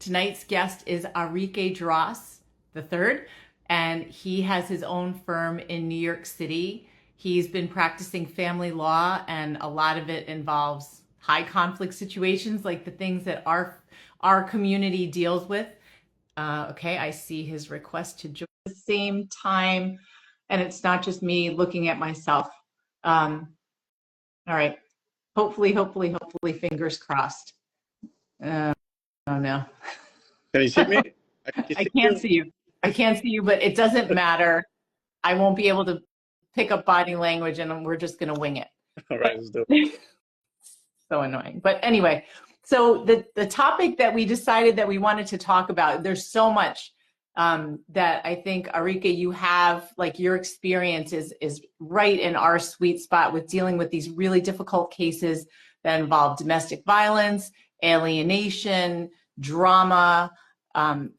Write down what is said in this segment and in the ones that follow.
Tonight's guest is Arique Dross III, and he has his own firm in New York City. He's been practicing family law, and a lot of it involves high conflict situations like the things that our community deals with. Okay, I see his request to join at the same time, and it's not just me looking at myself. All right, hopefully, fingers crossed. Oh no. Can you see me? I can I see can't you. see you. I can't see you, but it doesn't matter. I won't be able to pick up body language, and we're just going to wing it. All right, let's do it. So annoying. But anyway, so the topic that we decided that we wanted to talk about, there's so much that I think, Arique, you have, like, your experience is right in our sweet spot with dealing with these really difficult cases that involve domestic violence, alienation, drama,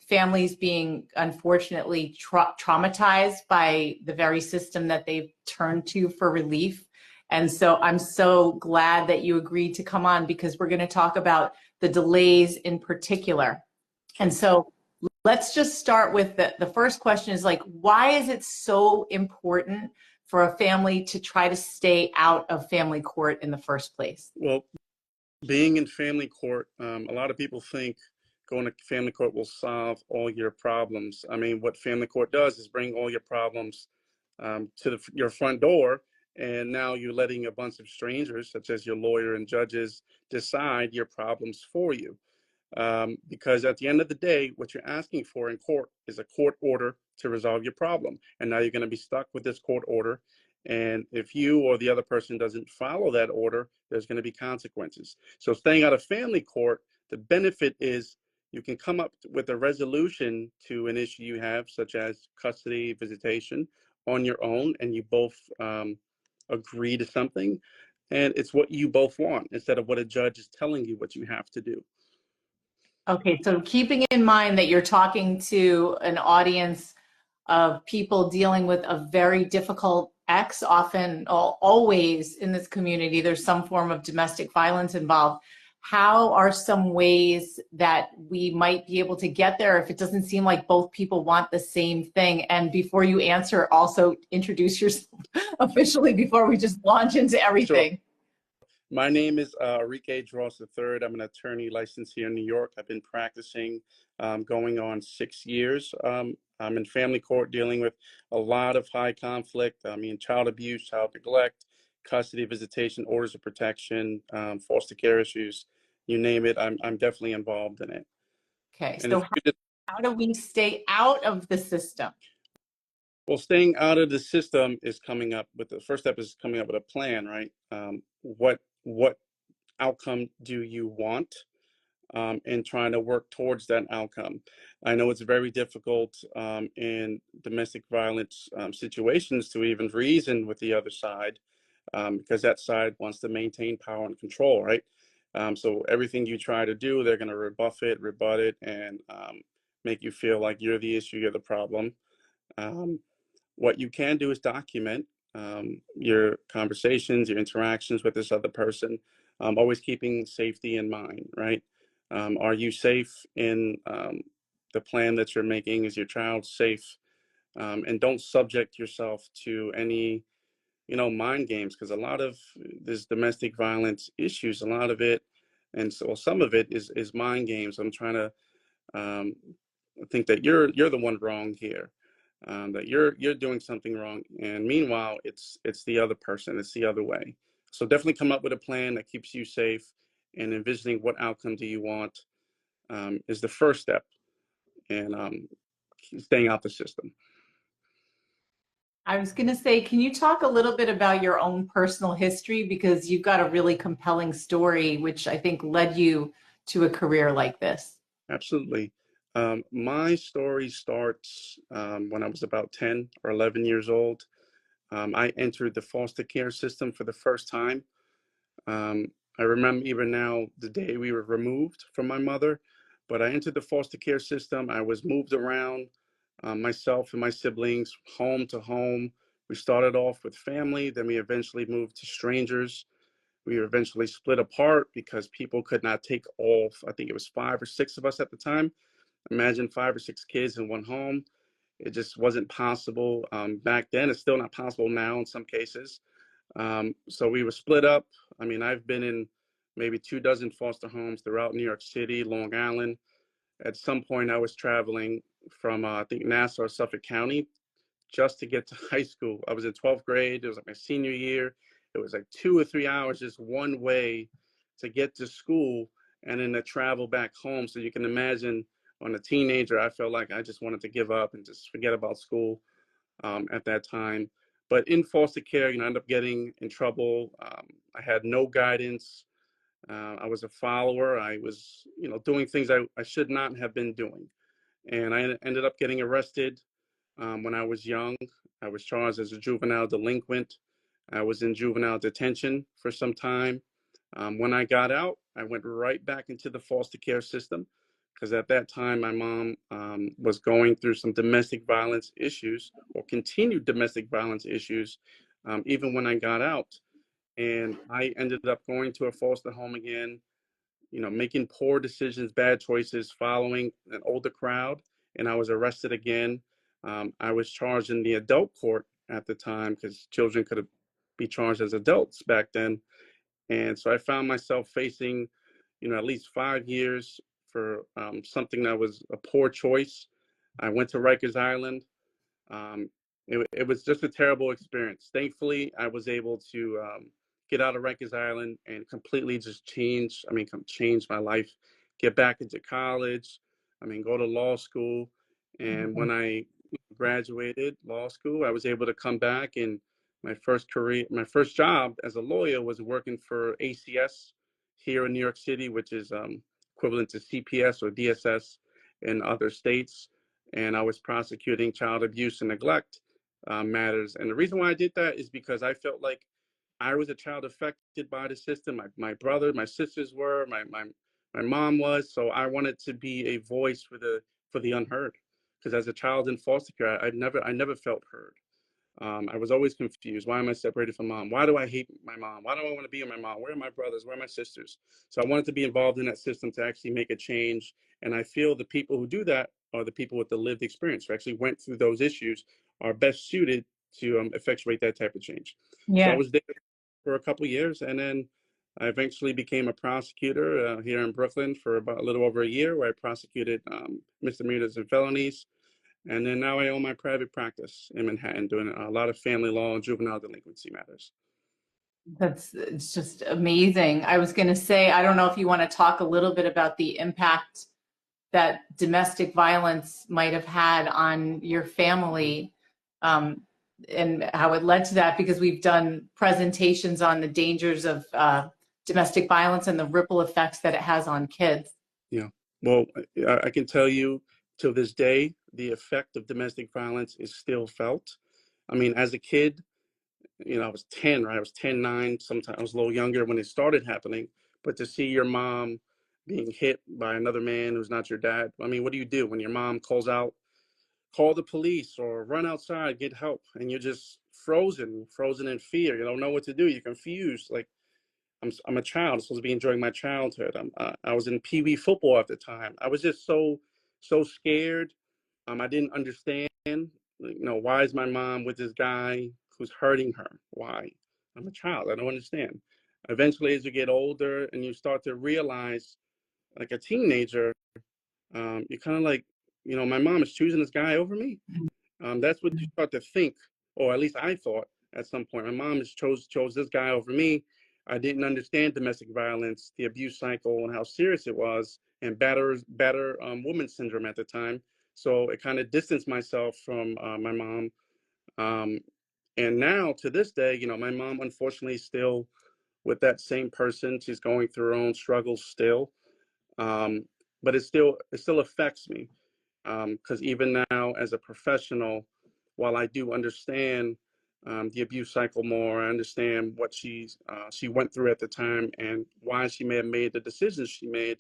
families being unfortunately traumatized by the very system that they've turned to for relief. And so I'm so glad that you agreed to come on, because we're going to talk about the delays in particular. And so let's just start with the first question is, like, why is it so important for a family to try to stay out of family court in the first place? Well, being in family court, a lot of people think going to family court will solve all your problems. I mean, what family court does is bring all your problems to your front door, and now you're letting a bunch of strangers, such as your lawyer and judges, decide your problems for you. Because at the end of the day, what you're asking for in court is a court order to resolve your problem. And now you're going to be stuck with this court order. And if you or the other person doesn't follow that order, there's going to be consequences. So staying out of family court, the benefit is you can come up with a resolution to an issue you have, such as custody, visitation, on your own, and you both agree to something. And it's what you both want instead of what a judge is telling you what you have to do. Okay, so keeping in mind that you're talking to an audience of people dealing with a very difficult ex, often, always in this community, there's some form of domestic violence involved. How are some ways that we might be able to get there if it doesn't seem like both people want the same thing? And before you answer, also introduce yourself officially before we just launch into Sure. everything. My name is Arique Dross III. I'm an attorney licensed here in New York. I've been practicing going on 6 years. I'm in family court dealing with a lot of high conflict. I mean, child abuse, child neglect, custody, visitation, orders of protection, foster care issues, you name it. I'm definitely involved in it. Okay, And so if you just, how do we stay out of the system? well, staying out of the system is coming up with the first step is coming up with a plan, right? What outcome do you want? And trying to work towards that outcome. I know it's very difficult in domestic violence situations to even reason with the other side because that side wants to maintain power and control, right? So everything you try to do, they're going to rebuff it, rebut it, and make you feel like you're the issue, you're the problem. Um, what you can do is document your conversations, your interactions with this other person, always keeping safety in mind, right? Are you safe in the plan that you're making? Is your child safe? And don't subject yourself to any, mind games, because a lot of this domestic violence issues, a lot of it, and so some of it is mind games. I'm trying to um, think that you're the one wrong here, that you're doing something wrong, and meanwhile it's the other person, it's the other way. So definitely come up with a plan that keeps you safe, and envisioning what outcome do you want is the first step, and staying out the system. I was going to say, can you talk a little bit about your own personal history? Because you've got a really compelling story, which I think led you to a career like this. Absolutely. My story starts when I was about 10 or 11 years old. I entered the foster care system for the first time. Um, I remember even now the day we were removed from my mother, but I entered the foster care system. I was moved around, myself and my siblings, home to home. We started off with family, then we eventually moved to strangers. We were eventually split apart because people could not take all, I think it was 5 or 6 of us at the time. Imagine 5 or 6 kids in one home. It just wasn't possible back then. It's still not possible now in some cases. So we were split up. I mean, I've been in maybe 2 dozen foster homes throughout New York City, Long Island. At some point, I was traveling from, I think, Nassau, Suffolk County, just to get to high school. I was in 12th grade. It was like my senior year. It was like 2 or 3 hours just one way to get to school and then to travel back home. So you can imagine, on a teenager, I felt like I just wanted to give up and just forget about school at that time. But in foster care, I ended up getting in trouble. I had no guidance. I was a follower. I was, doing things I should not have been doing. And I ended up getting arrested when I was young. I was charged as a juvenile delinquent. I was in juvenile detention for some time. When I got out, I went right back into the foster care system because at that time my mom was going through some domestic violence issues, or continued domestic violence issues, even when I got out. And I ended up going to a foster home again, making poor decisions, bad choices, following an older crowd, and I was arrested again. I was charged in the adult court at the time because children could be charged as adults back then. And so I found myself facing, at least 5 years for something that was a poor choice. I went to Rikers Island. Um, it was just a terrible experience. Thankfully, I was able to get out of Rikers Island and completely just change my life, get back into college, go to law school. And when I graduated law school, I was able to come back, and my first job as a lawyer was working for ACS here in New York City, which is equivalent to CPS or DSS in other states. And I was prosecuting child abuse and neglect matters. And the reason why I did that is because I felt like I was a child affected by the system. My brother, my sisters were, my mom was. So I wanted to be a voice for the unheard. Because as a child in foster care, I never felt heard. I was always confused. Why am I separated from mom? Why do I hate my mom? Why do I want to be with my mom? Where are my brothers? Where are my sisters? So I wanted to be involved in that system to actually make a change. And I feel the people who do that are the people with the lived experience who actually went through those issues, are best suited to effectuate that type of change. So I Yeah. was there for a couple of years, and then I eventually became a prosecutor here in Brooklyn for about a little over a year, where I prosecuted misdemeanors and felonies. And then now I own my private practice in Manhattan, doing a lot of family law and juvenile delinquency matters. It's just amazing. I was going to say, I don't know if you want to talk a little bit about the impact that domestic violence might have had on your family, and how it led to that, because we've done presentations on the dangers of domestic violence and the ripple effects that it has on kids. Yeah. Well, I can tell you, to this day, the effect of domestic violence is still felt. As a kid, I was 10, right? I was 10, 9, sometimes I was a little younger when it started happening. But to see your mom being hit by another man who's not your dad, what do you do when your mom calls out, call the police or run outside, get help, and you're just frozen in fear. You don't know what to do. You're confused. Like, I'm a child. I'm supposed to be enjoying my childhood. I was in Pee Wee football at the time. I was just so scared. I didn't understand. Why is my mom with this guy who's hurting her? Why? I'm a child. I don't understand. Eventually, as you get older and you start to realize, like a teenager, you're kind of like, my mom is choosing this guy over me. That's what you start to think, or at least I thought at some point. My mom has chose this guy over me. I didn't understand domestic violence, the abuse cycle, and how serious it was, and batter woman syndrome at the time. So it kind of distanced myself from my mom. Um, and now to this day, my mom unfortunately is still with that same person. She's going through her own struggles still, um, but it still affects me, because even now as a professional, while I do understand the abuse cycle more, I understand what she went through at the time and why she may have made the decisions she made.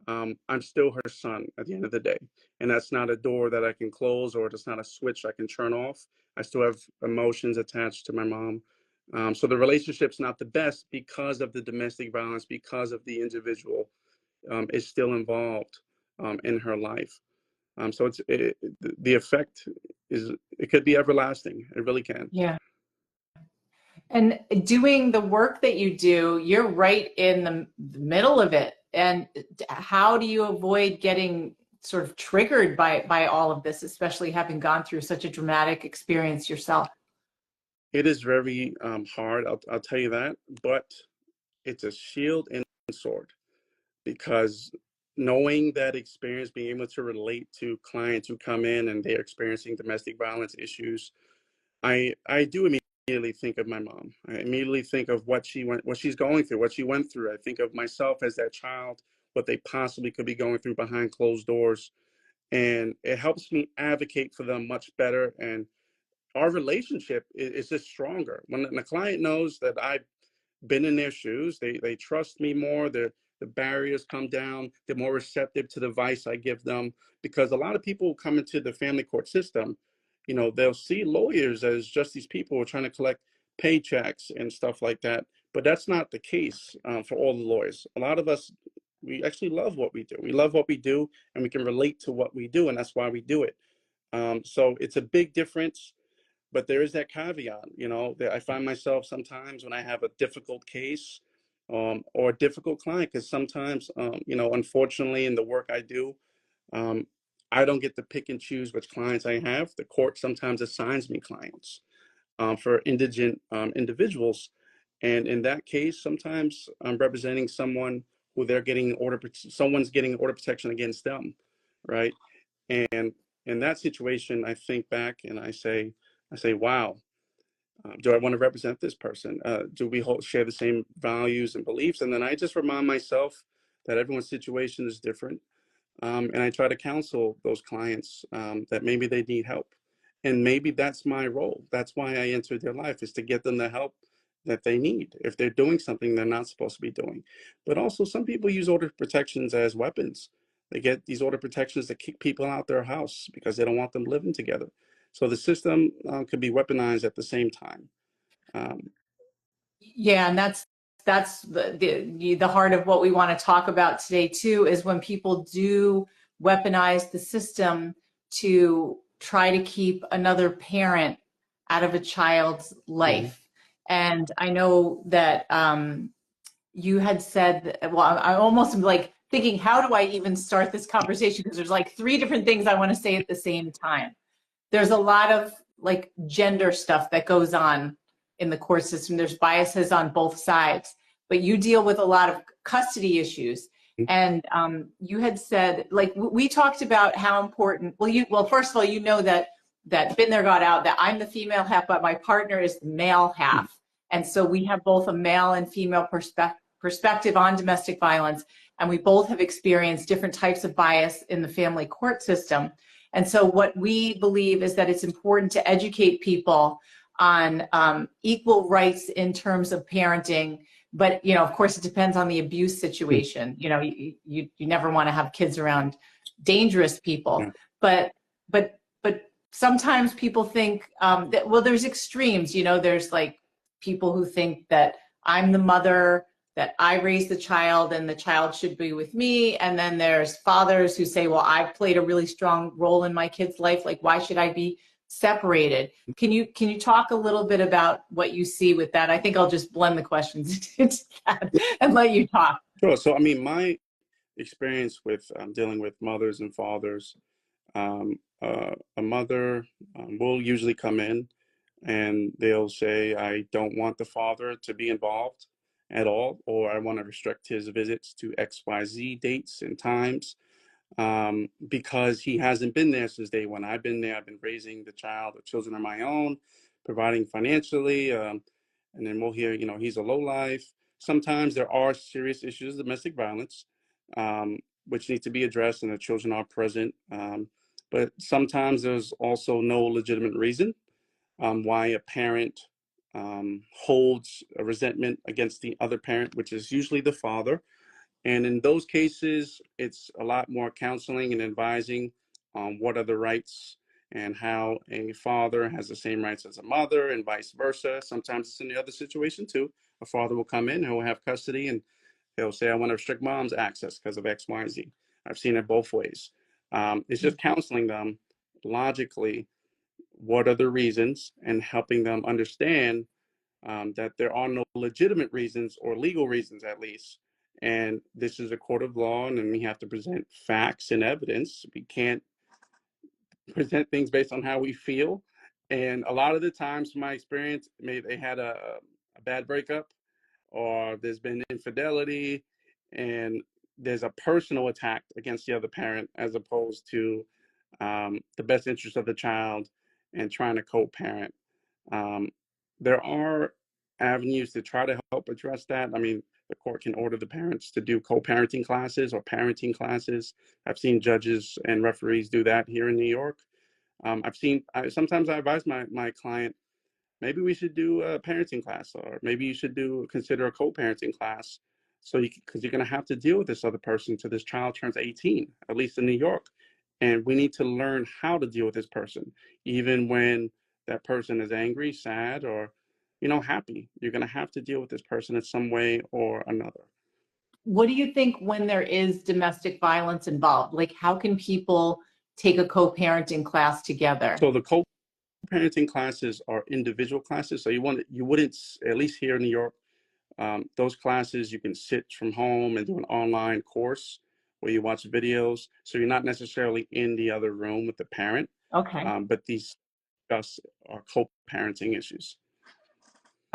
I'm still her son at the end of the day, and that's not a door that I can close, or it's not a switch I can turn off. I still have emotions attached to my mom, So the relationship's not the best because of the domestic violence, because of the individual is still involved in her life. So the effect is, it could be everlasting. It really can. Yeah. And doing the work that you do, you're right in the middle of it. And how do you avoid getting sort of triggered by all of this, especially having gone through such a dramatic experience yourself? It is very hard, I'll tell you that, but it's a shield and sword, because knowing that experience, being able to relate to clients who come in and they're experiencing domestic violence issues, I do immediately think of my mom. I immediately think of what she's going through, what she went through. I think of myself as that child, what they possibly could be going through behind closed doors, and it helps me advocate for them much better. And our relationship is just stronger when the client knows that I've been in their shoes. They trust me more. The barriers come down. They're more receptive to the advice I give them, because a lot of people come into the family court system, they'll see lawyers as just these people who are trying to collect paychecks and stuff like that. But that's not the case for all the lawyers. A lot of us, we actually love what we do. We love what we do, and we can relate to what we do, and that's why we do it. So it's a big difference, but there is that caveat, that I find myself sometimes when I have a difficult case or a difficult client, because sometimes, unfortunately, in the work I do, um, I don't get to pick and choose which clients I have. The court sometimes assigns me clients for indigent individuals. And in that case, sometimes I'm representing someone who someone's getting order protection against them, right? And in that situation, I think back and I say, wow, do I want to represent this person? Do we share the same values and beliefs? And then I just remind myself that everyone's situation is different. And I try to counsel those clients that maybe they need help. And maybe that's my role. That's why I entered their life, is to get them the help that they need if they're doing something they're not supposed to be doing. But also, some people use order protections as weapons. They get these order protections to kick people out their house because they don't want them living together. So the system could be weaponized at the same time. Um, Yeah, and that's the heart of what we want to talk about today too, is when people do weaponize the system to try to keep another parent out of a child's mhm. life. And I know that you had said, well, I almost am like thinking, how do I even start this conversation? Because there's like three different things I want to say at the same time. There's a lot of like gender stuff that goes on in the court system. There's biases on both sides, but you deal with a lot of custody issues. And you had said, like, we talked about how important, well, first of all, that Been There, Got Out, that I'm the female half, but my partner is the male half. And so we have both a male and female perspective on domestic violence. And we both have experienced different types of bias in the family court system. And so what we believe is that it's important to educate people on equal rights in terms of parenting. But, of course, it depends on the abuse situation. You never want to have kids around dangerous people. Yeah. But sometimes people think that, well, there's extremes. There's like people who think that I'm the mother, that I raised the child and the child should be with me. And then there's fathers who say, well, I've played a really strong role in my kid's life. Like, why should I be separated? Can you talk a little bit about what you see with that? I think I'll just blend the questions into that and let you talk. Sure. So, I mean, my experience with dealing with mothers and fathers, a mother will usually come in and they'll say, I don't want the father to be involved at all, or I want to restrict his visits to XYZ dates and times, because he hasn't been there since day one. I've been there. I've been raising the child. The children are my own, providing financially. And then we'll hear, he's a low life. Sometimes there are serious issues of domestic violence, which need to be addressed, and the children are present. But sometimes there's also no legitimate reason why a parent holds a resentment against the other parent, which is usually the father. And in those cases, it's a lot more counseling and advising on what are the rights and how a father has the same rights as a mother and vice versa. Sometimes it's in the other situation too. A father will come in, he'll have custody, and he'll say, I want to restrict mom's access because of X, Y, and Z. I've seen it both ways. It's just counseling them logically what are the reasons and helping them understand that there are no legitimate reasons or legal reasons, at least. And this is a court of law, and we have to present facts and evidence. We can't present things based on how we feel. And a lot of the times, from my experience, maybe they had a bad breakup, or there's been infidelity, and there's a personal attack against the other parent as opposed to the best interest of the child and trying to co-parent. Um, there are avenues to try to help address that. I mean, the court can order the parents to do co-parenting classes or parenting classes. I've seen judges and referees do that here in New York. Sometimes I advise my client, maybe we should do a parenting class, or maybe you should consider a co-parenting class. So because you're going to have to deal with this other person till this child turns 18, at least in New York. And we need to learn how to deal with this person, even when that person is angry, sad, or, happy. You're going to have to deal with this person in some way or another. What do you think when there is domestic violence involved? Like, how can people take a co-parenting class together? So the co-parenting classes are individual classes. So you wouldn't, at least here in New York, those classes you can sit from home and do an online course where you watch videos. So you're not necessarily in the other room with the parent. Okay. But these discuss are co-parenting issues.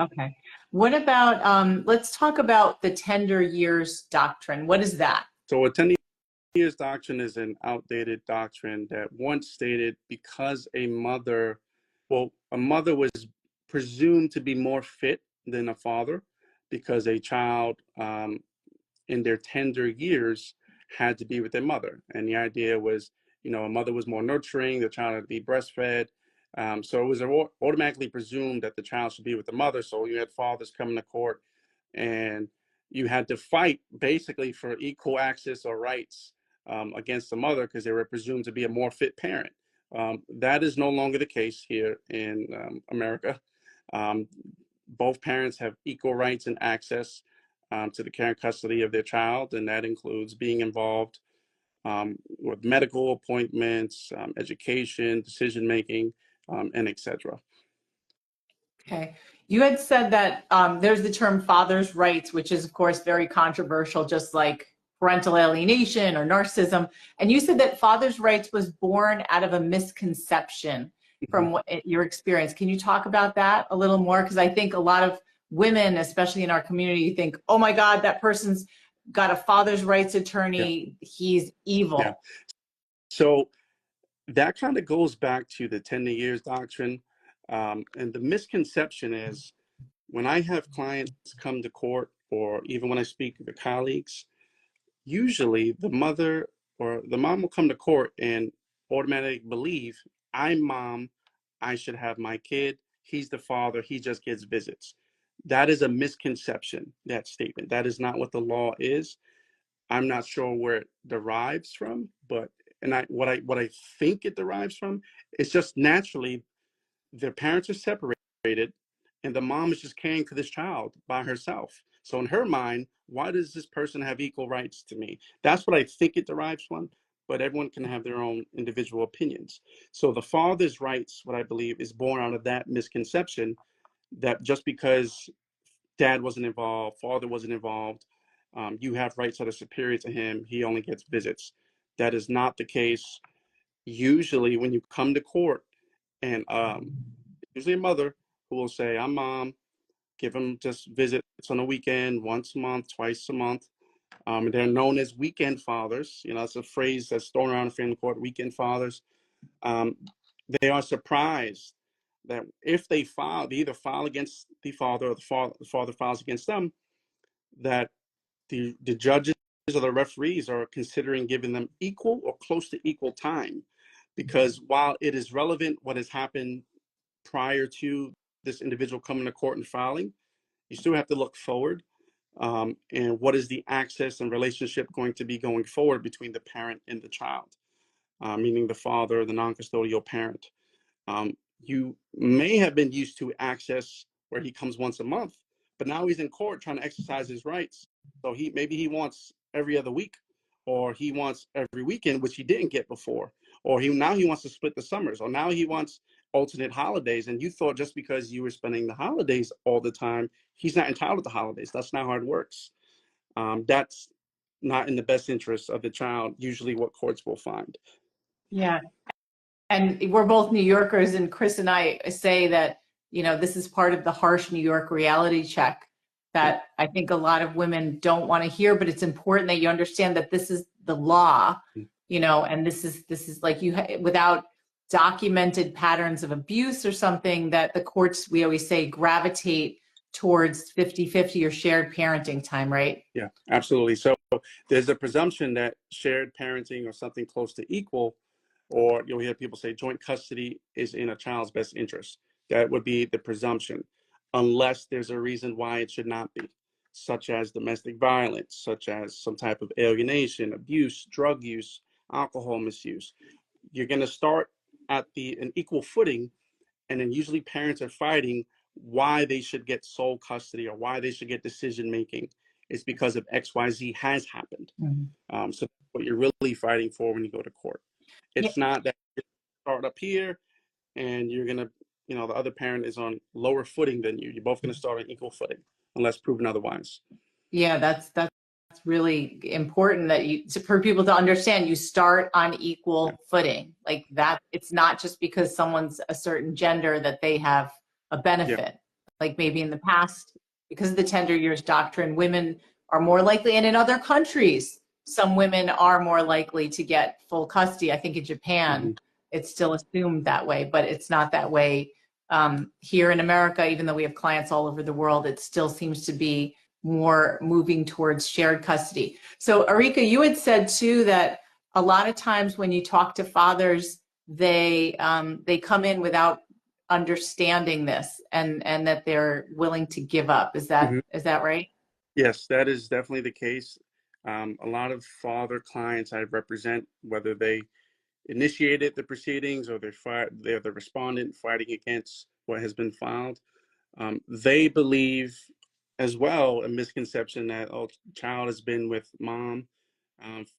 Okay. What about, let's talk about the tender years doctrine. What is that? So a 10 years doctrine is an outdated doctrine that once stated because a mother was presumed to be more fit than a father because a child in their tender years had to be with their mother. And the idea was, a mother was more nurturing, the child had to be breastfed. So it was automatically presumed that the child should be with the mother. So you had fathers coming to court, and you had to fight basically for equal access or rights against the mother because they were presumed to be a more fit parent. That is no longer the case here in America. Both parents have equal rights and access to the care and custody of their child, and that includes being involved with medical appointments, education, decision making, and etc. Okay. You had said that there's the term father's rights, which is, of course, very controversial, just like parental alienation or narcissism. And you said that father's rights was born out of a misconception from your experience. Can you talk about that a little more? Because I think a lot of women, especially in our community, think, oh my God, that person's got a father's rights attorney. Yeah. He's evil. Yeah. So that kind of goes back to the 10 years doctrine. And the misconception is when I have clients come to court, or even when I speak to colleagues, usually the mother or the mom will come to court and automatically believe, I'm mom, I should have my kid, he's the father, he just gets visits. That is a misconception, that statement. That is not what the law is. I'm not sure where it derives from, but what I think it derives from is just naturally their parents are separated and the mom is just caring for this child by herself. So in her mind, why does this person have equal rights to me? That's what I think it derives from, but everyone can have their own individual opinions. So the father's rights, what I believe, is born out of that misconception that just because dad wasn't involved, father wasn't involved, you have rights that are superior to him, he only gets visits. That is not the case. Usually when you come to court, and usually a mother who will say, I'm mom, give them just visits on the weekend, once a month, twice a month. They're known as weekend fathers. It's a phrase that's thrown around in family court, weekend fathers. They are surprised that if they either file against the father or the father files against them, that the judges or the referees are considering giving them equal or close to equal time. Because while it is relevant what has happened prior to this individual coming to court and filing, you still have to look forward. And what is the access and relationship going to be going forward between the parent and the child, meaning the father, the non-custodial parent. You may have been used to access where he comes once a month, but now he's in court trying to exercise his rights. So maybe he wants every other week, or he wants every weekend, which he didn't get before, or now he wants to split the summers, or now he wants alternate holidays. And you thought just because you were spending the holidays all the time, he's not entitled to holidays. That's not how it works. That's not in the best interest of the child, usually what courts will find. Yeah. And we're both New Yorkers, and Chris and I say that, this is part of the harsh New York reality check Yeah. that I think a lot of women don't want to hear, but it's important that you understand that this is the law, and this is like without documented patterns of abuse or something, that the courts, we always say, gravitate towards 50-50 or shared parenting time, right? Yeah, absolutely. So there's a presumption that shared parenting or something close to equal, or you'll hear people say joint custody is in a child's best interest. That would be the presumption, unless there's a reason why it should not be, such as domestic violence, such as some type of alienation, abuse, drug use, alcohol misuse. You're going to start at an equal footing, and then usually parents are fighting why they should get sole custody or why they should get decision making. Is because of XYZ has happened. Mm-hmm. So that's what you're really fighting for when you go to court. Yeah. It's not that you start up here and you're gonna, the other parent is on lower footing than you. You're both gonna start on equal footing, unless proven otherwise. Yeah, that's really important for people to understand. You start on equal footing, like that. It's not just because someone's a certain gender that they have a Yeah. benefit. Like maybe in the past, because of the tender years doctrine, women are more likely, and in other countries, some women are more likely to get full custody. I think in Japan, it's still assumed that way, but it's not that way here in America. Even though we have clients all over the world, it still seems to be more moving towards shared custody. So Arique, you had said too that a lot of times when you talk to fathers, they come in without understanding this, and that they're willing to give up. Is that right? Yes, that is definitely the case. A lot of father clients I represent, whether they initiated the proceedings or they're the respondent fighting against what has been filed, they believe as well a misconception that, oh, child has been with mom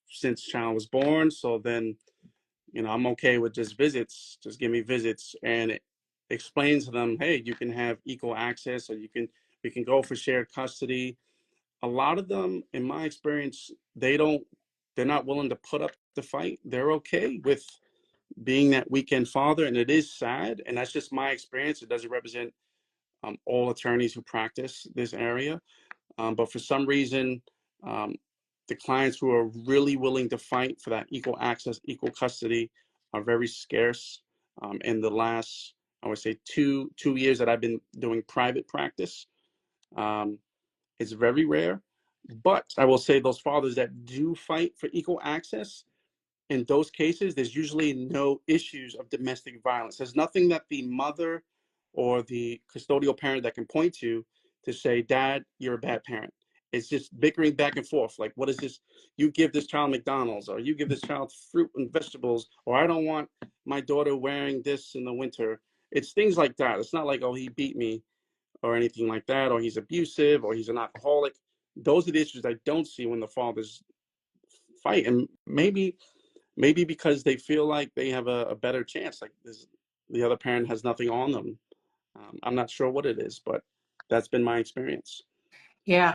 since child was born, so then I'm okay with just visits, just give me visits. And it explains to them, hey, you can have equal access, or we can go for shared custody. A lot of them, in my experience, they're not willing to put up the fight. They're okay with being that weekend father, and it is sad, and that's just my experience. It doesn't represent all attorneys who practice this area, but for some reason, um, the clients who are really willing to fight for that equal access, equal custody, are very scarce. In the last, I would say, two years that I've been doing private practice, um, it's very rare. But I will say those fathers that do fight for equal access, in those cases, there's usually no issues of domestic violence. There's nothing that the mother or the custodial parent that can point to say, Dad, you're a bad parent. It's just bickering back and forth. Like, what is this? You give this child McDonald's, or you give this child fruit and vegetables, or I don't want my daughter wearing this in the winter. It's things like that. It's not like, oh, he beat me or anything like that, or he's abusive, or he's an alcoholic. Those are the issues I don't see when the fathers fight. And maybe because they feel like they have a better chance, like the other parent has nothing on them. I'm not sure what it is, but that's been my experience. Yeah.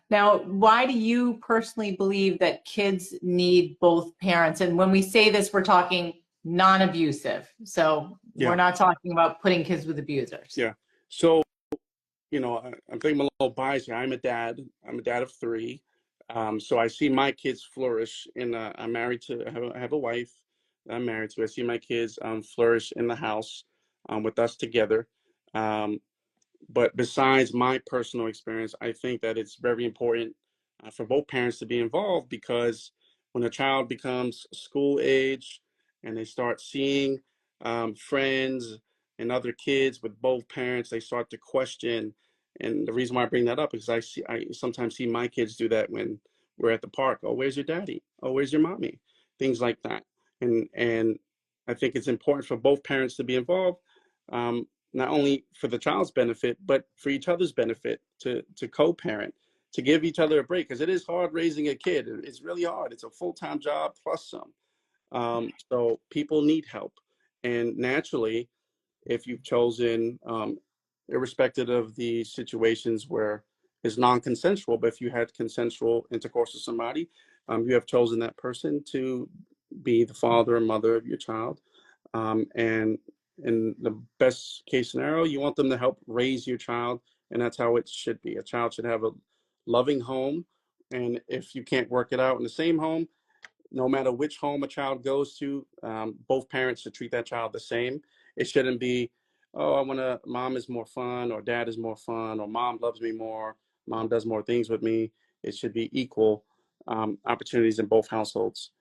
Now, why do you personally believe that kids need both parents? And when we say this, we're talking non-abusive. So we're Yeah, not talking about putting kids with abusers. yeah. So I'm thinking I'm a little biased here. I'm a dad. I'm a dad of three. So I see my kids flourish I'm married to, I have a wife that I'm married to. I see my kids flourish in the house with us together. Um, But besides my personal experience, I think that it's very important for both parents to be involved, because when a child becomes school age and they start seeing friends and other kids with both parents, they start to question. And the reason why I bring that up is I sometimes see my kids do that when we're at the park. Oh, where's your daddy? Oh, where's your mommy? Things like that. And I think it's important for both parents to be involved, not only for the child's benefit, but for each other's benefit, to co-parent, to give each other a break, because it is hard raising a kid. It's really hard. It's a full-time job plus some. So people need help. And naturally, if you've chosen, irrespective of the situations where it's non-consensual, but if you had consensual intercourse with somebody, you have chosen that person to be the father or mother of your child. And in the best case scenario, you want them to help raise your child, and that's how it should be. A child should have a loving home, and if you can't work it out in the same home, no matter which home a child goes to, both parents should treat that child the same. It shouldn't be, oh, I want to, mom is more fun, or dad is more fun, or mom loves me more, mom does more things with me. It should be equal opportunities in both households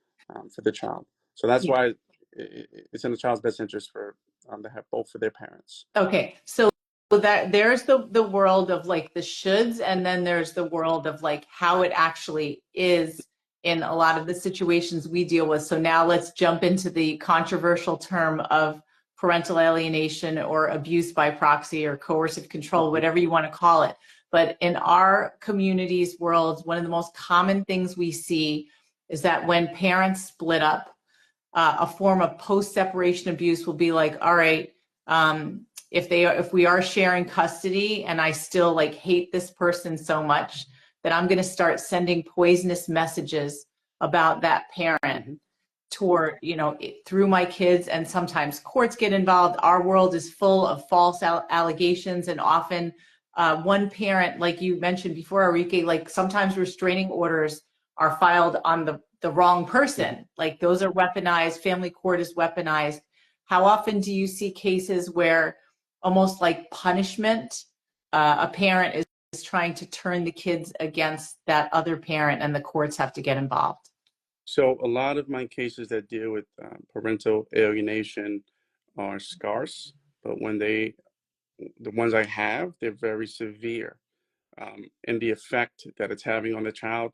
for the child. So that's Yeah. why it's in the child's best interest for to have both of their parents. Okay, so that there's the world of like the shoulds, and then there's the world of like how it actually is in a lot of the situations we deal with. So now let's jump into the controversial term of parental alienation or abuse by proxy or coercive control, whatever you want to call it. But in our community's world, one of the most common things we see is that when parents split up, a form of post-separation abuse will be like, all right, if we are sharing custody and I still like hate this person so much that I'm going to start sending poisonous messages about that parent toward, through my kids, and sometimes courts get involved. Our world is full of false allegations, and often one parent, like you mentioned before, Arique, like sometimes restraining orders are filed on the wrong person. Like those are weaponized, family court is weaponized. How often do you see cases where almost like punishment, a parent is trying to turn the kids against that other parent and the courts have to get involved? So a lot of my cases that deal with parental alienation are scarce, but the ones I have, they're very severe. And the effect that it's having on the child.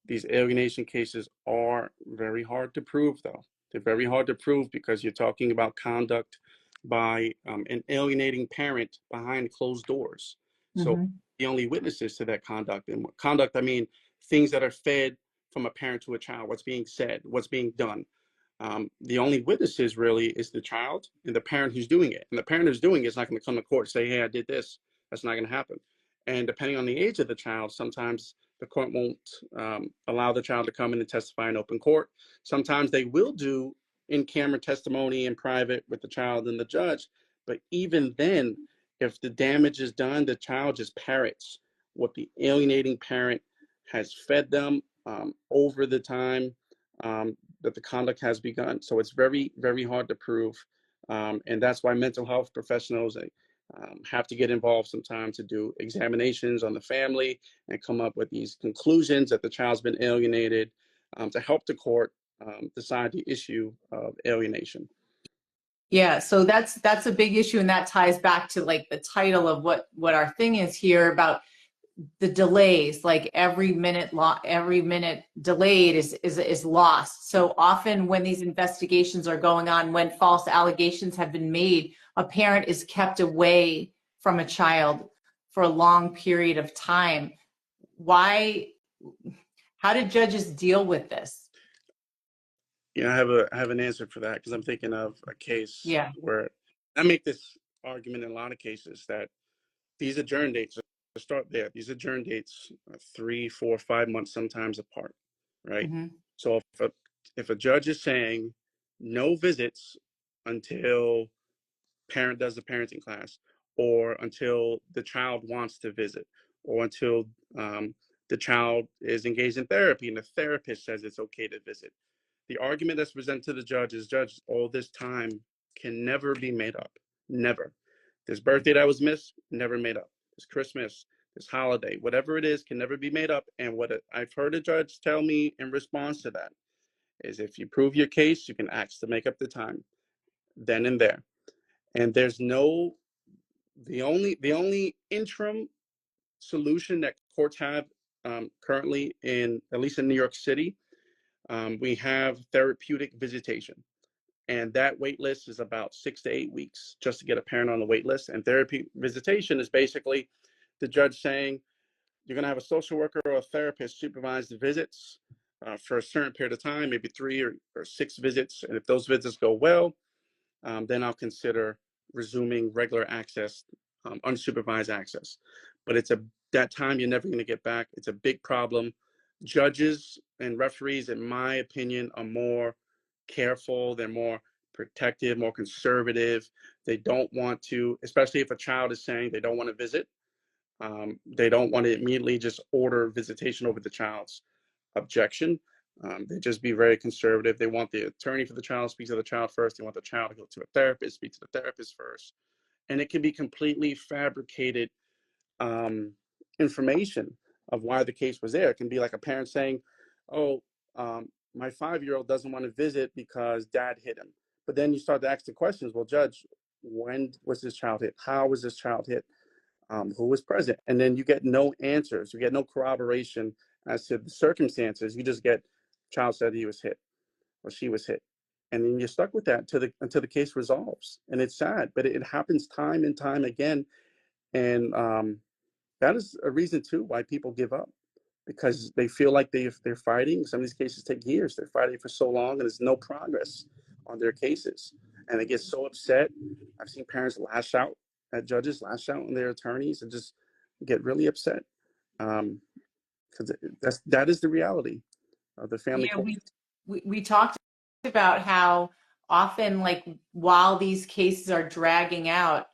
These alienation cases are very hard to prove, though. They're very hard to prove because you're talking about conduct by an alienating parent behind closed doors. So Mm-hmm. the only witnesses to that conduct, and conduct, I mean things that are fed from a parent to a child, what's being said, what's being done. The only witnesses really is the child and the parent who's doing it. And the parent who's doing it is not going to come to court and say, hey, I did this. That's not going to happen. And depending on the age of the child, sometimes the court won't allow the child to come in and testify in open court. Sometimes they will do in-camera testimony in private with the child and the judge. But even then, if the damage is done, the child just parrots what the alienating parent has fed them over the time that the conduct has begun. So it's very, very hard to prove. And that's why mental health professionals have to get involved sometimes to do examinations on the family and come up with these conclusions that the child's been alienated to help the court decide the issue of alienation. Yeah, so that's a big issue, and that ties back to like the title of what our thing is here about the delays. Like every minute delayed is lost. So often when these investigations are going on, when false allegations have been made, a parent is kept away from a child for a long period of time. Why? How do judges deal with this? I have an answer for that because I'm thinking of a case Yeah. where I make this argument in a lot of cases that these adjourn dates, to start there, these adjourn dates are 3, 4, 5 months sometimes apart, right? Mm-hmm. So if a judge is saying no visits until parent does the parenting class, or until the child wants to visit, or until the child is engaged in therapy and the therapist says it's okay to visit, the argument that's presented to the judge is, judge, all this time can never be made up. Never. This birthday that was missed, never made up. This Christmas, this holiday, whatever it is, can never be made up. And what I've heard a judge tell me in response to that is, if you prove your case, you can ask to make up the time then and there. And there's no, the only interim solution that courts have currently, in at least in New York City, we have therapeutic visitation. And that wait list is about 6 to 8 weeks just to get a parent on the wait list. And therapy visitation is basically the judge saying, you're going to have a social worker or a therapist supervise the visits for a certain period of time, maybe 3 or 6 visits. And if those visits go well, then I'll consider resuming regular access, unsupervised access. But that time you're never going to get back. It's a big problem. Judges and referees, in my opinion, are more careful. They're more protective, more conservative. They don't want to, especially if a child is saying they don't want to visit. They don't want to immediately just order visitation over the child's objection. They just be very conservative. They want the attorney for the child to speak to the child first. They want the child to go to a therapist, speak to the therapist first. And it can be completely fabricated information of why the case was there. It can be like a parent saying, oh, my 5-year-old doesn't want to visit because dad hit him. But then you start to ask the questions, well, judge, when was this child hit? How was this child hit? Who was present? And then you get no answers. You get no corroboration as to the circumstances. You just get child said he was hit or she was hit. And then you're stuck with that until the case resolves. And it's sad, but it happens time and time again. And that is a reason too why people give up, because they feel like they're fighting. Some of these cases take years. They're fighting for so long and there's no progress on their cases. And they get so upset. I've seen parents lash out at judges, lash out on their attorneys, and just get really upset. Because that is the reality of the family court. We talked about how often, like, while these cases are dragging out,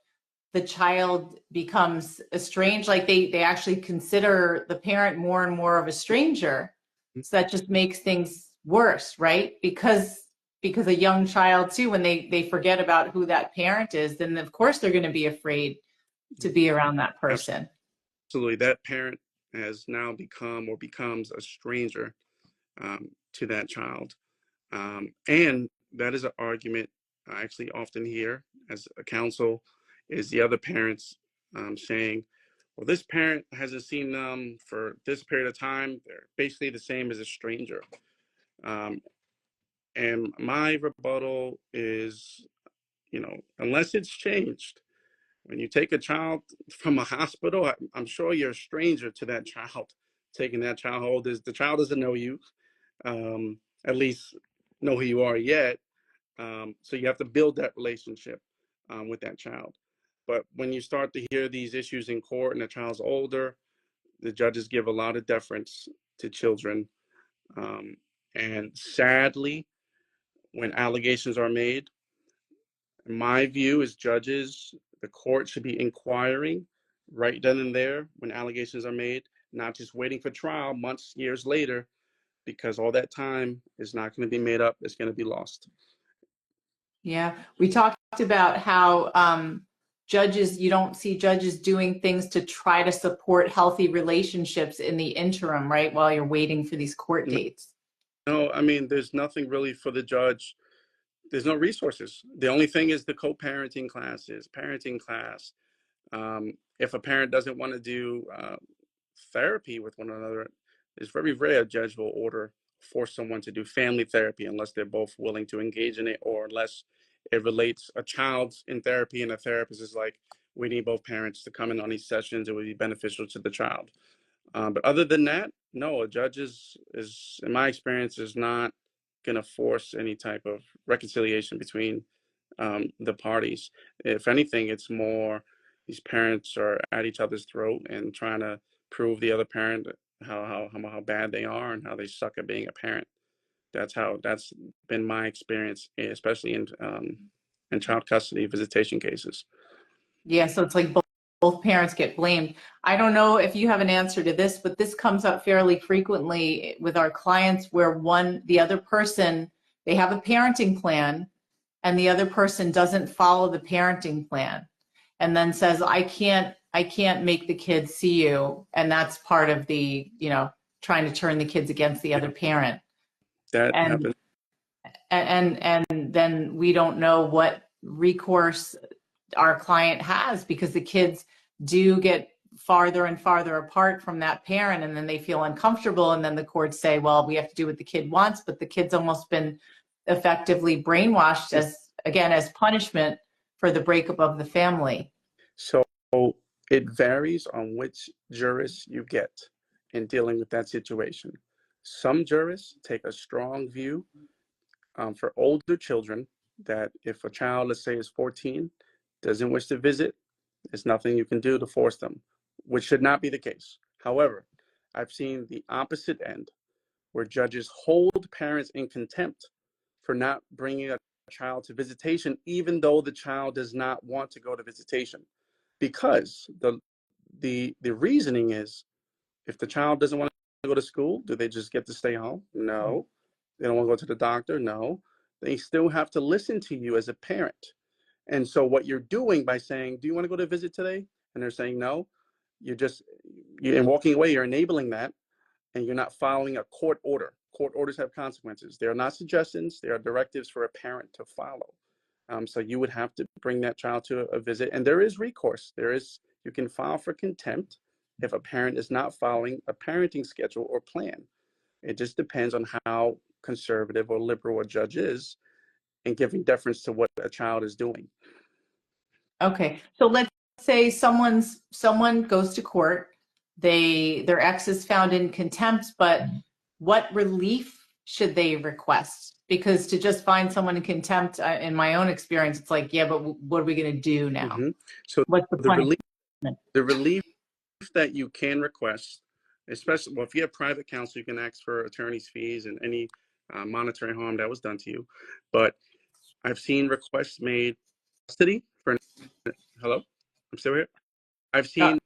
the child becomes estranged. Like they actually consider the parent more and more of a stranger. So that just makes things worse, right? Because a young child too, when they forget about who that parent is, then of course they're going to be afraid to be around that person. Absolutely. That parent has now become or becomes a stranger to that child. And that is an argument I actually often hear as a counsel, is the other parents saying, well, this parent hasn't seen them for this period of time. They're basically the same as a stranger. And my rebuttal is, unless it's changed, when you take a child from a hospital, I'm sure you're a stranger to that child. Taking that child home, the child doesn't know you, at least know who you are yet. So you have to build that relationship with that child. But when you start to hear these issues in court and the child's older, the judges give a lot of deference to children. And sadly, when allegations are made, my view is judges, the court should be inquiring right then and there when allegations are made, not just waiting for trial months, years later, because all that time is not going to be made up. It's going to be lost. Yeah, we talked about how judges, you don't see judges doing things to try to support healthy relationships in the interim, right? While you're waiting for these court dates. No, I mean, there's nothing really for the judge. There's no resources. The only thing is the co-parenting classes, parenting class. If a parent doesn't want to do therapy with one another, it's very rare a judge will force someone to do family therapy unless they're both willing to engage in it, or unless it relates a child's in therapy and a therapist is like, we need both parents to come in on these sessions. It would be beneficial to the child. But other than that, no, a judge is in my experience, is not going to force any type of reconciliation between the parties. If anything, it's more these parents are at each other's throat and trying to prove the other parent how bad they are and how they suck at being a parent. That's been my experience, especially in child custody visitation cases. Yeah, so it's like both parents get blamed. I don't know if you have an answer to this, but this comes up fairly frequently with our clients where the other person, they have a parenting plan and the other person doesn't follow the parenting plan and then says, I can't make the kids see you. And that's part of the, trying to turn the kids against the other parent. That happens. And then we don't know what recourse our client has, because the kids do get farther and farther apart from that parent, and then they feel uncomfortable, and then the courts say, well, we have to do what the kid wants, but the kid's almost been effectively brainwashed as punishment for the breakup of the family? So it varies on which jurist you get in dealing with that situation. Some jurists take a strong view for older children that if a child, let's say, is 14, doesn't wish to visit, there's nothing you can do to force them, which should not be the case. However, I've seen the opposite end where judges hold parents in contempt for not bringing a child to visitation, even though the child does not want to go to visitation, because the reasoning is, if the child doesn't want to go to school, do they just get to stay home? No. They don't want to go to the doctor? No. They still have to listen to you as a parent. And so what you're doing by saying, do you want to go to visit today? And they're saying no, and walking away, you're enabling that, and you're not following a court order. Court orders have consequences. They are not suggestions. They are directives for a parent to follow. So you would have to bring that child to a visit, and there is recourse. You can file for contempt if a parent is not following a parenting schedule or plan. It just depends on how conservative or liberal a judge is in giving deference to what a child is doing. Okay, so let's say someone goes to court, their ex is found in contempt, but what relief should they request? Because to just find someone in contempt, in my own experience, it's like, yeah, but what are we going to do now? Mm-hmm. So what's the relief that you can request, especially, well, if you have private counsel, you can ask for attorney's fees and any monetary harm that was done to you. But I've seen requests made custody for. Hello, I'm still here. I've seen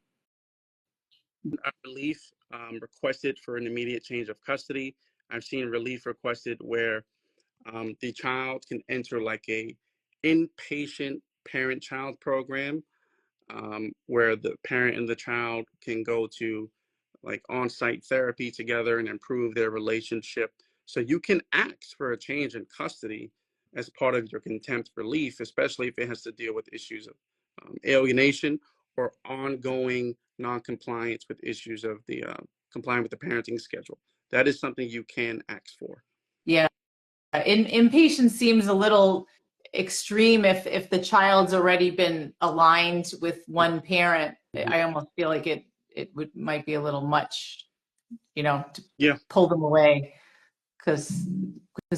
relief requested for an immediate change of custody. I've seen relief requested where the child can enter like a inpatient parent-child program, where the parent and the child can go to like on-site therapy together and improve their relationship. So you can ask for a change in custody as part of your contempt relief, especially if it has to deal with issues of alienation or ongoing non-compliance with issues of the complying with the parenting schedule. That is something you can ask for. Yeah, inpatient seems a little extreme if the child's already been aligned with one parent. I almost feel like it might be a little much, to pull them away, because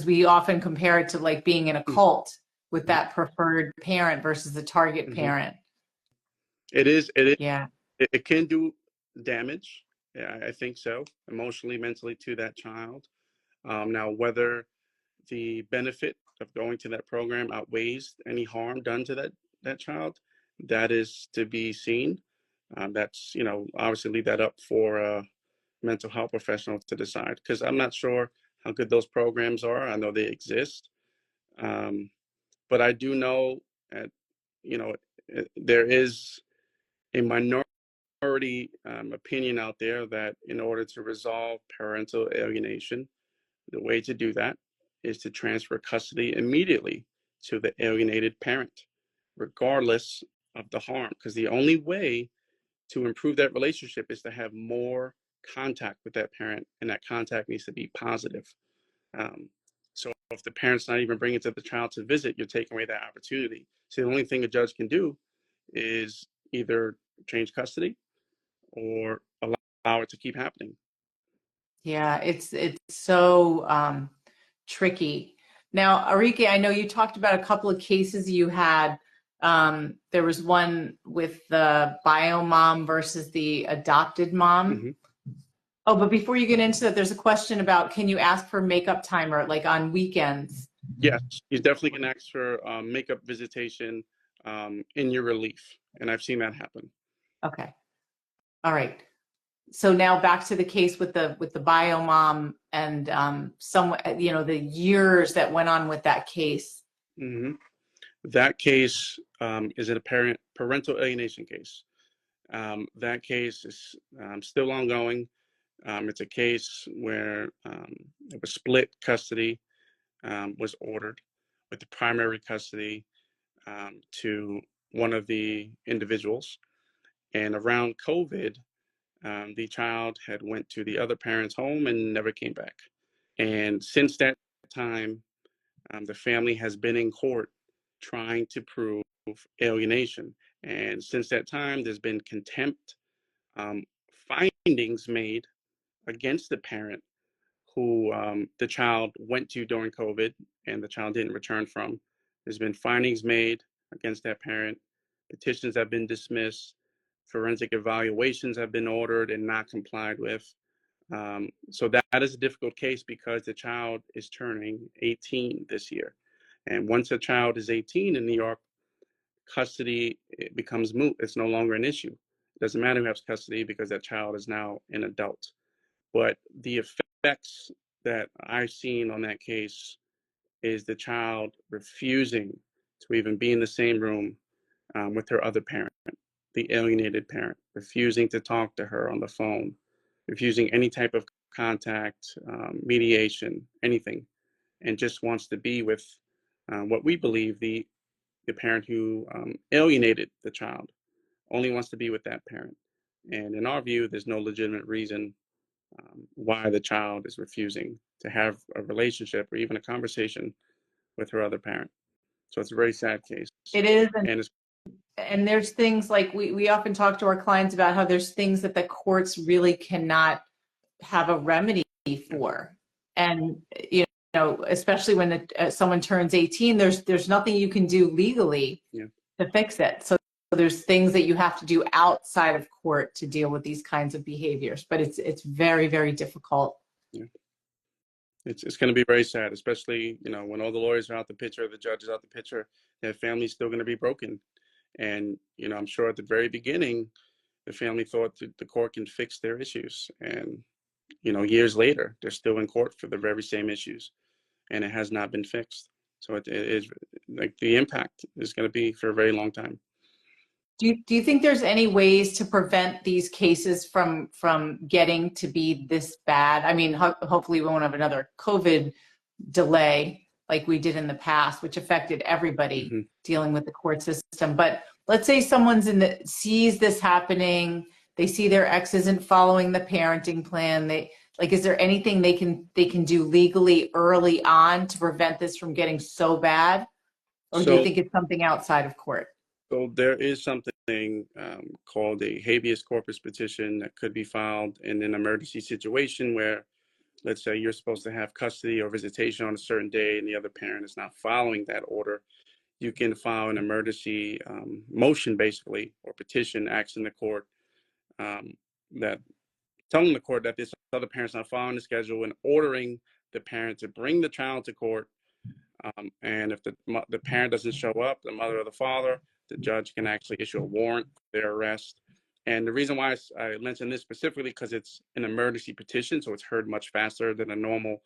we often compare it to like being in a cult with that preferred parent versus the target parent. It is. Yeah. It can do damage. Yeah, I think so, emotionally, mentally, to that child. Now, whether the benefit of going to that program outweighs any harm done to that child, that is to be seen. That's, obviously leave that up for a mental health professional to decide, because I'm not sure how good those programs are. I know they exist, but I do know that, there is a minority opinion out there that in order to resolve parental alienation, the way to do that is to transfer custody immediately to the alienated parent, regardless of the harm. Because the only way to improve that relationship is to have more contact with that parent, and that contact needs to be positive. So if the parent's not even bringing to the child to visit, you're taking away that opportunity. So the only thing a judge can do is either change custody or allow it to keep happening. Yeah, it's so tricky. Now, Arique, I know you talked about a couple of cases you had. There was one with the bio mom versus the adopted mom. Oh, but before you get into that, there's a question about, can you ask for makeup timer like on weekends? Yes, you definitely can ask for makeup visitation in your relief, and I've seen that happen. Okay. All right. So now back to the case with the bio mom and the years that went on with that case. That case is a parental alienation case. That case is still ongoing. It's a case where it was split custody was ordered, with the primary custody to one of the individuals. And around COVID, the child had went to the other parent's home and never came back. And since that time, The family has been in court trying to prove alienation. And since that time, there's been contempt um, findings made against the parent who the child went to during COVID and the child didn't return from. There's been findings made against that parent. Petitions have been dismissed. Forensic evaluations have been ordered and not complied with. So that is a difficult case because the child is turning 18 this year. And once a child is 18 in New York, custody, it becomes moot. It's no longer an issue. It doesn't matter who has custody because that child is now an adult. But the effects that I've seen on that case is the child refusing to even be in the same room with her other parent, the alienated parent, refusing to talk to her on the phone, refusing any type of contact, mediation, anything, and just wants to be with what we believe the parent who alienated the child, only wants to be with that parent. And in our view, there's no legitimate reason why the child is refusing to have a relationship or even a conversation with her other parent. So it's a very sad case. It is, And it's and there's things like we often talk to our clients about how there's things that the courts really cannot have a remedy for. And you know, especially when someone turns 18, there's nothing you can do legally to fix it. So there's things that you have to do outside of court to deal with these kinds of behaviors, but it's very, very difficult. Yeah. It's going to be very sad, especially, you know, when all the lawyers are out the picture, the judge is out the picture, that family's still going to be broken. And, you know, I'm sure at the very beginning, the family thought that the court can fix their issues. And, you know, years later, they're still in court for the very same issues, and it has not been fixed. So it is like the impact is going to be for a very long time. Do you think there's any ways to prevent these cases from getting to be this bad? I mean, hopefully we won't have another COVID delay like we did in the past, which affected everybody dealing with the court system. But let's say someone's sees this happening, they see their ex isn't following the parenting plan. Is there anything they can do legally early on to prevent this from getting so bad? Or do you think it's something outside of court? So there is something called a habeas corpus petition that could be filed in an emergency situation where, let's say you're supposed to have custody or visitation on a certain day and the other parent is not following that order. You can file an emergency motion, basically, or petition asking the court that telling the court that this other parent's not following the schedule and ordering the parent to bring the child to court. And if the parent doesn't show up, the mother or the father, the judge can actually issue a warrant for their arrest. And the reason why I mentioned this specifically because it's an emergency petition, so it's heard much faster than a normal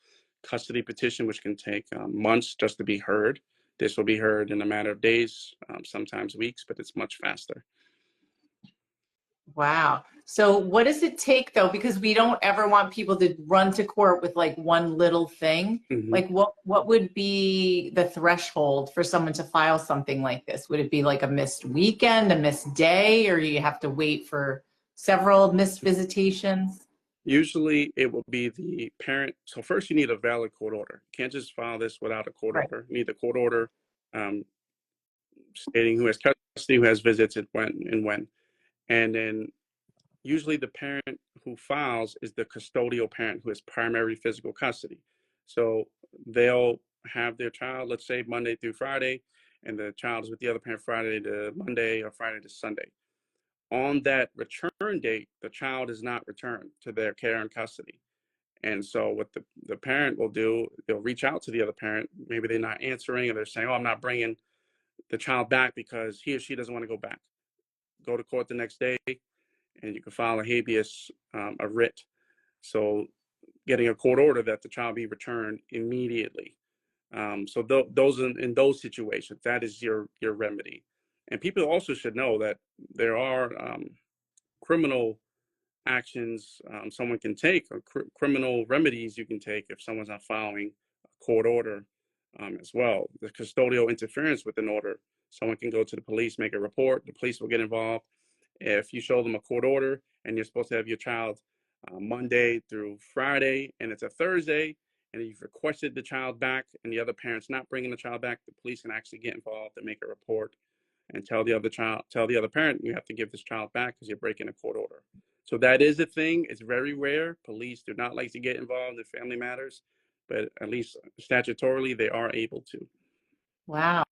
custody petition, which can take months just to be heard. This will be heard in a matter of days, sometimes weeks, but it's much faster. Wow. So what does it take though? Because we don't ever want people to run to court with like one little thing. Like what would be the threshold for someone to file something like this? Would it be like a missed weekend, a missed day, or you have to wait for several missed visitations? Usually it will be the parent. So first you need a valid court order. You can't just file this without a court order. You need the court order stating who has custody, who has visits, and when. And then usually the parent who files is the custodial parent who has primary physical custody. So they'll have their child, let's say Monday through Friday, and the child is with the other parent Friday to Monday or Friday to Sunday. On that return date, the child is not returned to their care and custody. And so what the parent will do, they'll reach out to the other parent. Maybe they're not answering, or they're saying, oh, I'm not bringing the child back because he or she doesn't want to go back. Go to court the next day, and you can file a habeas, a writ. So getting a court order that the child be returned immediately. So those in those situations, that is your remedy. And people also should know that there are criminal actions someone can take, or criminal remedies you can take if someone's not following a court order as well. The custodial interference with an order, someone can go to the police, make a report, the police will get involved. If you show them a court order and you're supposed to have your child Monday through Friday and it's a Thursday and you've requested the child back and the other parent's not bringing the child back, the police can actually get involved and make a report and tell the other parent, you have to give this child back because you're breaking a court order. So that is a thing. It's very rare. Police do not like to get involved in family matters, but at least statutorily, they are able to. Wow.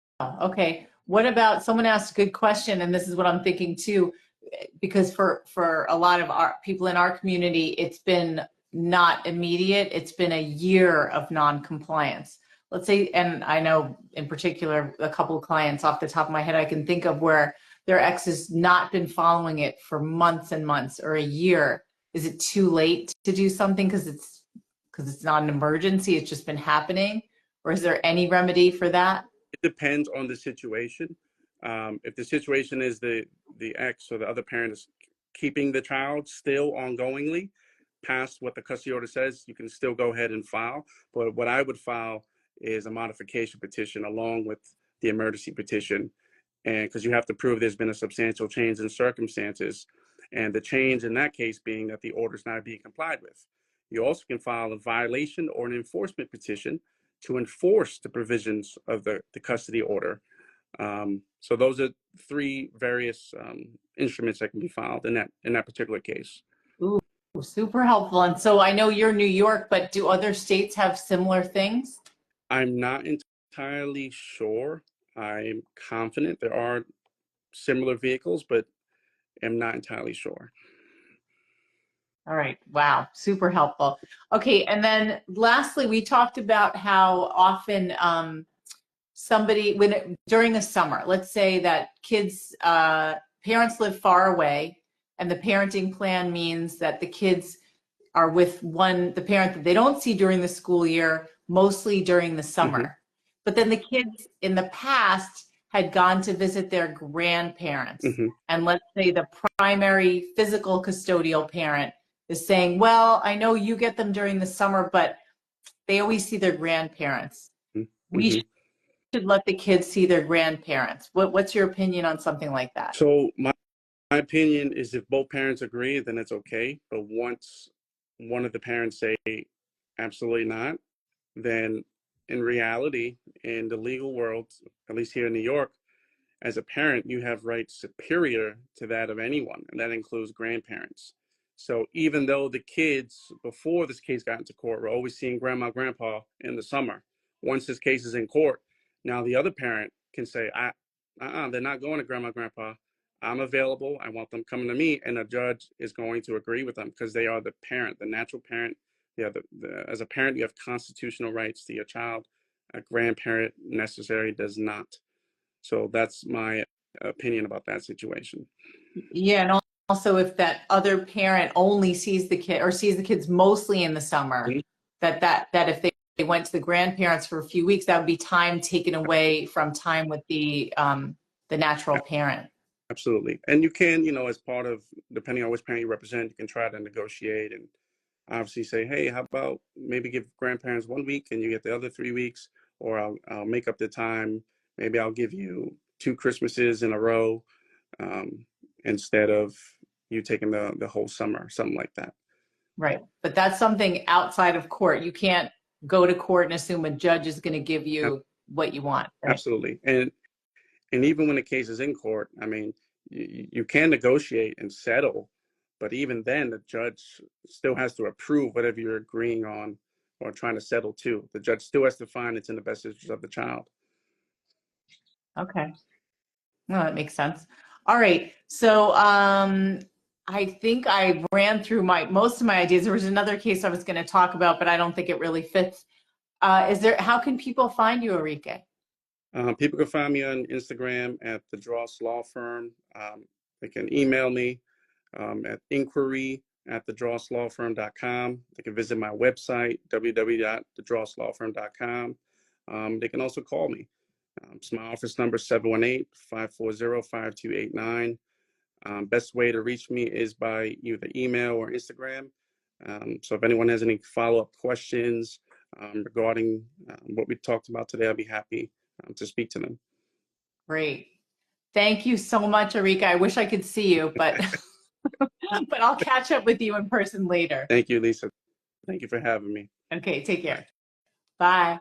Okay. What about, someone asked a good question, and this is what I'm thinking too, because for a lot of our people in our community, it's been not immediate. It's been a year of non-compliance. Let's say, and I know in particular, a couple of clients off the top of my head I can think of where their ex has not been following it for months and months or a year. Is it too late to do something because it's not an emergency, it's just been happening? Or is there any remedy for that? It depends on the situation. If the situation is the ex or the other parent is keeping the child still ongoingly past what the custody order says, you can still go ahead and file. But what I would file is a modification petition along with the emergency petition, and because you have to prove there's been a substantial change in circumstances, and the change in that case being that the order is not being complied with. You also can file a violation or an enforcement petition to enforce the provisions of the custody order. So those are three various instruments that can be filed in that particular case. Ooh, super helpful. And so I know you're New York, but do other states have similar things? I'm not entirely sure. I'm confident there are similar vehicles, but am not entirely sure. All right. Wow. Super helpful. Okay. And then lastly, we talked about how often somebody, during the summer, let's say that kids, parents live far away, and the parenting plan means that the kids are with the parent that they don't see during the school year, mostly during the summer. Mm-hmm. But then the kids in the past had gone to visit their grandparents. Mm-hmm. And let's say the primary physical custodial parent is saying, well, I know you get them during the summer, but they always see their grandparents. Mm-hmm. We should let the kids see their grandparents. What's your opinion on something like that? So my opinion is if both parents agree, then it's okay. But once one of the parents say absolutely not, then in reality, in the legal world, at least here in New York, as a parent, you have rights superior to that of anyone, and that includes grandparents. So even though the kids, before this case got into court, were always seeing grandma, grandpa in the summer, once this case is in court, now the other parent can say, they're not going to grandma, grandpa. I'm available. I want them coming to me. And the judge is going to agree with them because they are the parent, the natural parent. Yeah, as a parent, you have constitutional rights to your child. A grandparent necessary does not. So that's my opinion about that situation. Yeah, and also if that other parent only sees the kid or sees the kids mostly in the summer, Mm-hmm. that if they went to the grandparents for a few weeks, that would be time taken away from time with the natural parent. Absolutely. And you can, as part of, depending on which parent you represent, you can try to negotiate and obviously say, hey, how about maybe give grandparents 1 week and you get the other 3 weeks, or I'll make up the time. Maybe I'll give you 2 Christmases in a row instead of you taking the whole summer, something like that. Right. But that's something outside of court. You can't go to court and assume a judge is going to give you what you want. Right? Absolutely. And even when the case is in court, I mean, you can negotiate and settle, but even then, the judge still has to approve whatever you're agreeing on or trying to settle to. The judge still has to find it's in the best interest of the child. Okay. No, that makes sense. All right. So I think I ran through most of my ideas. There was another case I was going to talk about, but I don't think it really fits. How can people find you, Arique? People can find me on Instagram at the Dross Law Firm. They can email me at inquiry@thedrosslawfirm.com. They can visit my website, www.thedrosslawfirm.com. They can also call me. It's my office number, 718-540-5289. Best way to reach me is by either email or Instagram. So if anyone has any follow-up questions regarding what we talked about today, I'll be happy to speak to them. Great. Thank you so much, Arique. I wish I could see you, but but I'll catch up with you in person later. Thank you, Lisa. Thank you for having me. Okay, take care. Bye.